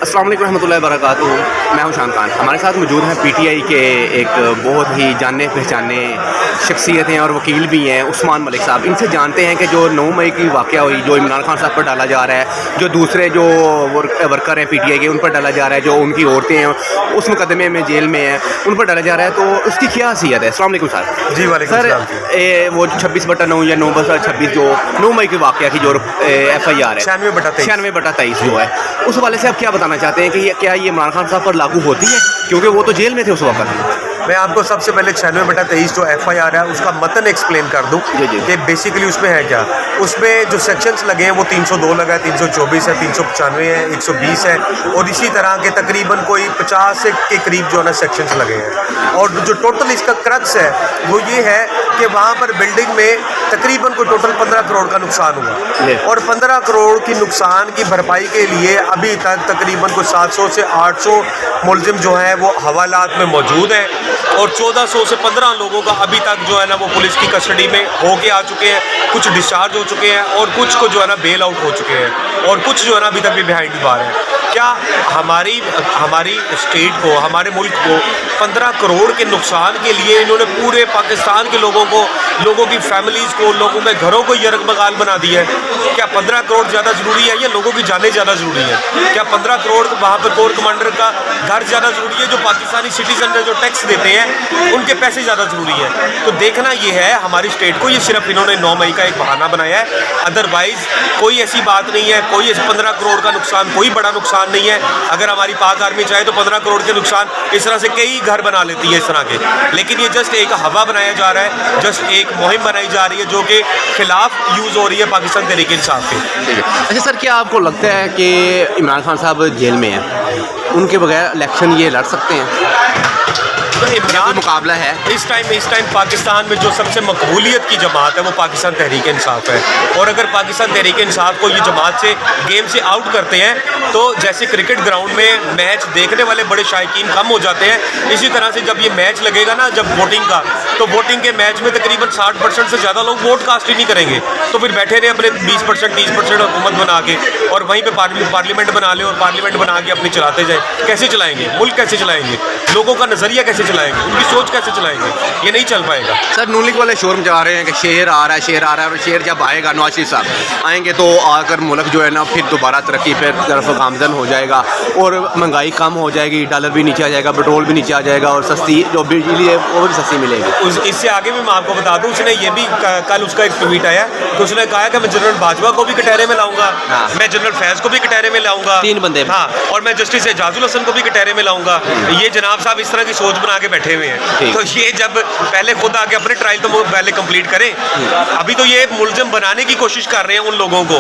अस्सलाम वालेकुम रहमतुल्लाहि व बरकातुहू। मैं हूं शान खान। हमारे साथ मौजूद हैं पीटीआई के एक बहुत ही जाने पहचाने शख्सियत हैं और वकील भी हैं, उस्मान मलिक साहब। इनसे जानते हैं कि जो 9 मई की वाक़या हुई, जो इमरान खान साहब पर डाला जा रहा है, जो दूसरे जो वर्कर हैं पीटीआई के उन पर डाला जा रहा है, जो उनकी औरतें हैं उस मुकदमे में जेल में हैं उन पर डाला जा रहा है, तो उसकी क्या हैसियत है? अस्सलाम वालेकुम सर। जी वालेकुम सर, वो 26/9 या 9/26 जो 9 मई की वाक़या की जो FIR है 96/23 जो है, उस हवाले से आप क्या बताना चाहते हैं कि ये क्या ये इमरान खान साहब पर लागू होती है, क्योंकि वो तो जेल में थे उस वक्त? मैं आपको सबसे पहले 96/23 जो FIR है उसका मतन एक्सप्लेन कर दूं कि बेसिकली उसमें है क्या। उसमें जो सेक्शंस लगे हैं वो 302 लगा है, 324 है, 395 है, 120 है और इसी तरह के तकरीबन कोई 50 के करीब जो है ना सेक्शंस लगे हैं। और जो टोटल इसका क्रक्स है वो ये है कि वहाँ पर बिल्डिंग में तकरीबन कोई टोटल 15 करोड़ का नुकसान हुआ और 15 करोड़ की नुकसान की भरपाई के लिए अभी तक तकरीबन कोई 700 से 800 मुलजिम जो हैं वो हवालात में मौजूद हैं और 1400 से 15 लोगों का अभी तक जो है ना वो पुलिस की कस्टडी में होके आ चुके हैं, कुछ डिस्चार्ज हो चुके हैं और कुछ को जो है ना बेल आउट हो चुके हैं और कुछ जो है ना अभी तक भी बिहाइंड बार है। क्या हमारी स्टेट को, हमारे मुल्क को 15 करोड़ के नुकसान के लिए इन्होंने पूरे पाकिस्तान के लोगों की फैमिलीज़ को, लोगों के घरों को यरगमगाल बना दिया है? क्या 15 करोड़ ज़्यादा ज़रूरी है या लोगों की जानें ज़्यादा ज़रूरी है? क्या 15 करोड़ वहाँ पर कोर कमांडर का घर ज़्यादा ज़रूरी है? जो पाकिस्तानी सिटीजन ने जो टैक्स देते हैं उनके पैसे ज़्यादा ज़रूरी है? तो देखना ये है हमारी स्टेट को, ये सिर्फ इन्होंने 9 मई का एक बहाना बनाया है, अदरवाइज़ कोई ऐसी बात नहीं है। कोई 15 करोड़ का नुकसान कोई बड़ा नुकसान नहीं है। अगर हमारी पाक आर्मी चाहे तो 15 करोड़ के नुकसान इस तरह से कई घर बना लेती है इस तरह के, लेकिन ये जस्ट एक हवा बनाया जा रहा है, जस्ट एक मुहिम बनाई जा रही है जो कि खिलाफ यूज़ हो रही है पाकिस्तान तहरीक इंसाफ के। अच्छा सर, क्या आपको लगता है कि इमरान खान साहब जेल में हैं, उनके बगैर इलेक्शन ये लड़ सकते हैं? तो इमरान मुकाबला है इस टाइम पाकिस्तान में जो सबसे मकबूलियत की जमात है वो पाकिस्तान तहरीक इंसाफ है और अगर पाकिस्तान तहरीक इंसाफ को ये जमात से गेम से आउट करते हैं तो जैसे क्रिकेट ग्राउंड में मैच देखने वाले बड़े शायकीन कम हो जाते हैं, इसी तरह से जब ये मैच लगेगा ना जब वोटिंग का, तो वोटिंग के मैच में तकरीबन 60% से ज़्यादा लोग वोट कास्ट ही नहीं करेंगे, तो फिर बैठे रहे अपने 20% 30% हुकूमत बना के और वहीं पे पार्लियामेंट बना ले और पार्लियामेंट बना के अपनी चलाते जाए। कैसे चलाएंगे मुल्क? कैसे चलाएंगे? लोगों का नज़रिया कैसे चलाएंगे? उनकी सोच कैसे चलाएंगे? ये नहीं चल पाएगा। सर, नून लीग वाले शोर मचा रहे हैं कि शेर आ रहा है, शेर आ रहा है, और शेर जब आएगा, नवाज शरीफ साहब आएंगे तो आकर मुल्क जो है ना फिर दोबारा तरक्की पर तरफ गामजन हो जाएगा और महंगाई कम हो जाएगी, डॉलर भी नीचे आ जाएगा, पेट्रोल भी नीचे आ जाएगा और सस्ती जो बिजली है वो भी सस्ती मिलेगी। इससे आगे भी मैं आपको बता दूं, उसने ये भी कल उसका एक ट्वीट आया तो उसने कहा कि मैं जनरल बाजवा को भी कटहरे में लाऊंगा, मैं जनरल फैज को भी कटहरे में लाऊंगा, 3 बंदे, हाँ, और मैं जस्टिस एजाजुल हसन को भी कटहरे में लाऊंगा। ये जनाब साहब इस तरह की सोच बना के बैठे हुए हैं, तो ये जब पहले खुद आके अपने ट्रायल तो पहले कंप्लीट करें। अभी तो ये मुलजिम बनाने की कोशिश कर रहे हैं उन लोगों को,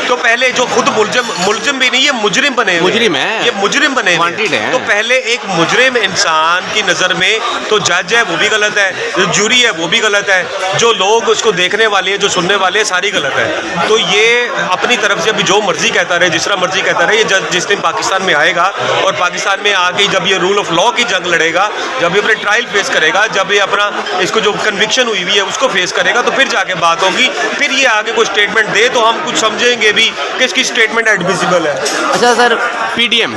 तो पहले जो खुद मुलजिम भी नहीं, ये मुजरिम बने, मुजरिम है, ये मुजरिम बने हैं। तो पहले एक मुजरिम इंसान की नज़र में तो जज है वो भी गलत है, जो जूरी है वो भी गलत है, जो लोग उसको देखने वाले हैं, जो सुनने वाले हैं, सारी गलत है। तो ये अपनी तरफ से अभी जो मर्जी कहता रहे, जिस तरह मर्जी कहता रहे, ये जज जिस दिन पाकिस्तान में आएगा और पाकिस्तान में आके जब ये रूल ऑफ लॉ की जंग लड़ेगा, जब ये अपने ट्रायल फेस करेगा, जब ये अपना इसको जो कन्विक्शन हुई हुई है उसको फेस करेगा, तो फिर जाके बात होगी। फिर ये आगे कोई स्टेटमेंट दे तो हम कुछ समझेंगे भी कि इसकी स्टेटमेंट एडमिसिबल है। अच्छा सर, PDM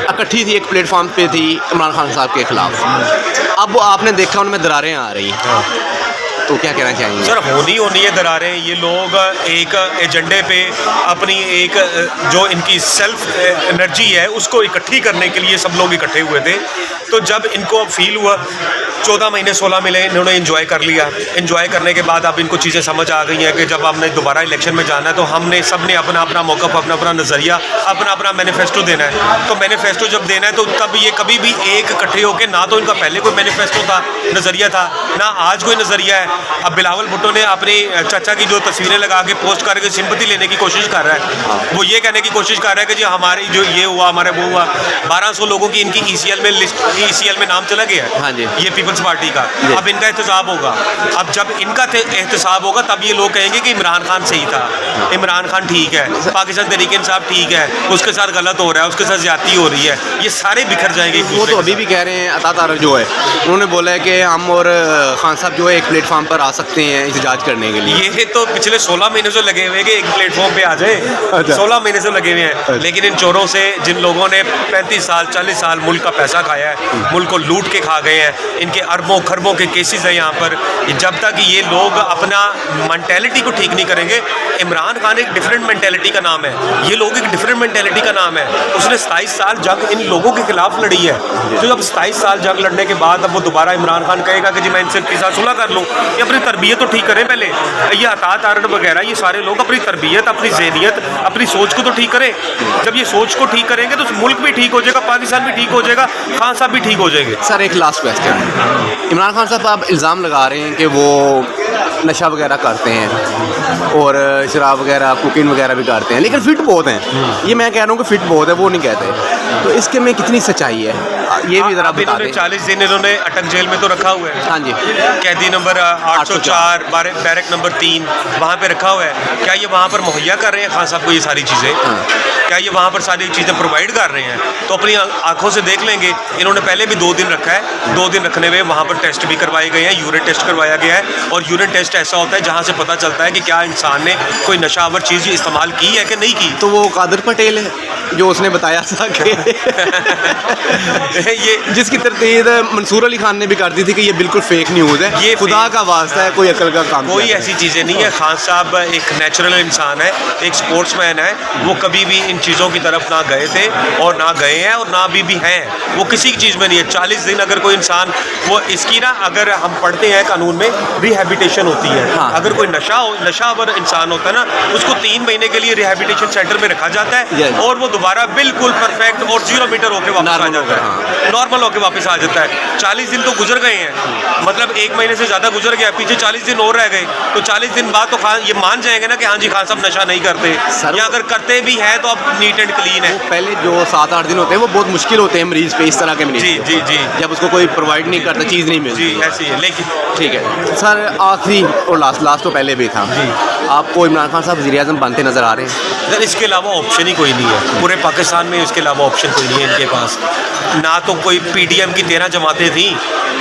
इकट्ठी थी, एक प्लेटफॉर्म पे थी इमरान खान साहब के खिलाफ, अब आपने देखा उनमें दरारें आ रही हैं, तो क्या कहना चाहेंगे? सर, होनी है दरारें। ये लोग एक एजेंडे पे अपनी एक जो इनकी सेल्फ एनर्जी है उसको इकट्ठी करने के लिए सब लोग इकट्ठे हुए थे। तो जब इनको अब फील हुआ 14 महीने 16 महीने इन्होंने एंजॉय कर लिया, एंजॉय करने के बाद अब इनको चीज़ें समझ आ गई हैं कि जब हमने दोबारा इलेक्शन में जाना है तो हमने सब ने अपना अपना मौक़िफ़, अपना अपना नज़रिया, अपना अपना मैनिफेस्टो देना है। तो मैनिफेस्टो जब देना है तो तब ये कभी भी एक इकट्ठे होकर, ना तो इनका पहले कोई मैनिफेस्टो था, नज़रिया था, ना आज कोई नज़रिया है। अब बिलावल भुट्टो ने अपनी चाचा की जो तस्वीरें लगा के पोस्ट करके सिंपैथी लेने की कोशिश कर रहा है, वो ये कहने की कोशिश कर रहा है कि जी हमारी जो ये हुआ, हमारे वो हुआ। 1200 लोगों की इनकी ECL में नाम चला गया है, हाँ जी, ये पीपल्स पार्टी का। अब इनका एहतसाब होगा, अब जब इनका एहतसाब होगा तब ये लोग कहेंगे कि इमरान खान सही था, इमरान खान ठीक है, पाकिस्तान तहरीक इंसाफ ठीक है, उसके साथ गलत हो रहा है, उसके साथ ज्यादती हो रही है, ये सारे बिखर जाएंगे। वो तो अभी भी कह रहे हैं, अता तारक जो है उन्होंने बोला है कि हम और खान साहब जो है एक प्लेटफॉर्म पर आ सकते हैं एहतजाज करने के लिए? ये तो पिछले 16 महीने से लगे हुए हैं कि एक प्लेटफॉर्म पे आ जाए। अच्छा। 16 महीने से लगे हुए हैं, लेकिन इन चोरों से, जिन लोगों ने 35 साल 40 साल मुल्क का पैसा खाया है, मुल्क को लूट के खा गए हैं, इनके अरबों खरबों के केसेस हैं यहाँ पर। जब तक ये लोग अपना मेंटेलिटी को ठीक नहीं करेंगे, इमरान खान एक डिफरेंट मेंटेलिटी का नाम है, ये लोग एक डिफरेंट मेंटेलिटी का नाम है। उसने 27 साल जंग इन लोगों के खिलाफ लड़ी है, तो जब 27 साल जंग लड़ने के बाद अब वो दोबारा इमरान खान कहेगा कि जी मैं इनसे के साथ सुलह कर लूँ, ये अपनी तरबियत तो ठीक करें पहले। ये अतात आरड वगैरह ये सारे लोग अपनी तरबियत, अपनी ज़हनियत, अपनी सोच को तो ठीक करें। जब ये सोच को ठीक करेंगे तो मुल्क भी ठीक हो जाएगा, पाकिस्तान भी ठीक हो जाएगा, खान साहब भी ठीक हो जाएंगे। सर एक लास्ट क्वेश्चन, इमरान खान साहब आप इल्ज़ाम लगा रहे हैं कि वो नशा वगैरह करते हैं और शराब वगैरह कुकिंग वगैरह भी करते हैं, लेकिन फिट बहुत हैं। ये मैं कह रहा हूँ कि फिट बहुत है, वो नहीं कहते, तो इसके में कितनी सच्चाई है ये भी ज़रा बता दें। 40 दिन इन्होंने अटक जेल में तो रखा हुआ है। हाँ जी, कैदी नंबर 804 बैरक नंबर 3 वहाँ पे रखा हुआ है। क्या ये वहाँ पर मुहैया कर रहे हैं खान साहब को ये सारी चीज़ें? क्या ये वहाँ पर सारी चीज़ें प्रोवाइड कर रहे हैं? तो अपनी आंखों से देख लेंगे। इन्होंने पहले भी 2 दिन रखा है, 2 दिन रखने में वहाँ पर टेस्ट भी करवाए गए हैं, यूरिन टेस्ट करवाया गया है। और यूरिन टेस्ट ऐसा होता है जहाँ से पता चलता है कि क्या इंसान ने कोई नशावर चीज़ इस्तेमाल की है कि नहीं की। तो वो कादिर पटेल है जो उसने बताया था कि ये जिसकी तरतीब मंसूर अली खान ने भी कर दी थी कि ये बिल्कुल फेक न्यूज़ है, ये खुदा का वास्ता है, कोई अकल का काम कोई किया ऐसी चीज़ें नहीं है। खान साहब एक नेचुरल इंसान है, एक स्पोर्ट्समैन है, वो कभी भी इन चीज़ों की तरफ ना गए थे और ना गए हैं और ना अभी भी हैं। वो किसी चीज़ में नहीं है। 40 दिन अगर कोई इंसान, वो इसकी ना, अगर हम पढ़ते हैं कानून में रिहैबिलिटेशन होती है। हाँ। अगर कोई नशावर इंसान होता है ना, उसको 3 महीने के लिए रिहैबिलिटेशन सेंटर में रखा जाता है Yes. और वो दोबारा बिल्कुल परफेक्ट और 0 मीटर होकर वापस आ Normal जाता है, नॉर्मल होकर वापस आ जाता है। 40 दिन तो गुजर गए हैं, मतलब 1 महीने से ज़्यादा गुजर गया, पीछे 40 दिन और रह गए। तो 40 दिन बाद तो खान ये मान जाएंगे ना कि हाँ जी खान साहब नशा नहीं करते, सर, या अगर करते भी हैं तो अब नीट एंड क्लीन है। पहले जो 7-8 दिन होते हैं वो बहुत मुश्किल होते हैं मरीज पे, इस तरह के मरीज जी पे। जी जी जब उसको कोई प्रोवाइड नहीं करता, चीज़ नहीं मिलती। जी ऐसी है। लेकिन ठीक है सर, आखिरी और लास्ट तो पहले भी था जी। आपको इमरान खान साहब वज़ीर आज़म बनते नज़र आ रहे हैं? सर इसके अलावा ऑप्शन ही कोई नहीं है पूरे पाकिस्तान में, इसके अलावा ऑप्शन कोई नहीं है इनके पास। ना तो कोई PDM की 13 जमातें थी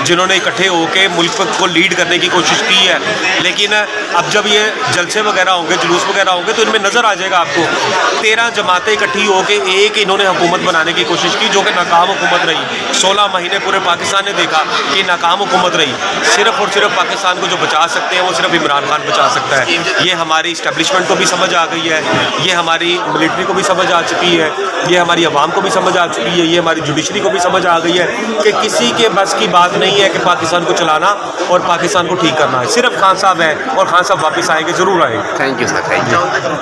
जिन्होंने इकट्ठे होकर मुल्क को लीड करने की कोशिश की है, लेकिन अब जब ये जलसे वगैरह होंगे, जुलूस वगैरह होंगे, तो इनमें नज़र आ जाएगा आपको 13 जमातें इकट्ठी होकर एक इन्होंने हुकूमत बनाने की कोशिश की, जो कि नाकाम हुकूमत रही। 16 महीने पूरे पाकिस्तान ने देखा कि नाकाम हुकूमत रही। सिर्फ और सिर्फ पाकिस्तान को जो बचा सकते हैं वो सिर्फ इमरान खान बचा सकता है। ये हमारी इस्टेब्लिशमेंट को भी समझ आ गई है, ये हमारी मिलिट्री को भी समझ आ चुकी है, ये हमारी अवाम को भी समझ आ चुकी है, ये हमारी जुडिशरी को भी समझ आ गई है कि किसी के बस की बात नहीं है कि पाकिस्तान को चलाना और पाकिस्तान को ठीक करना है। सिर्फ खान साहब है और खान साहब वापस आएंगे, ज़रूर आएंगे। Thank you sir, thank you.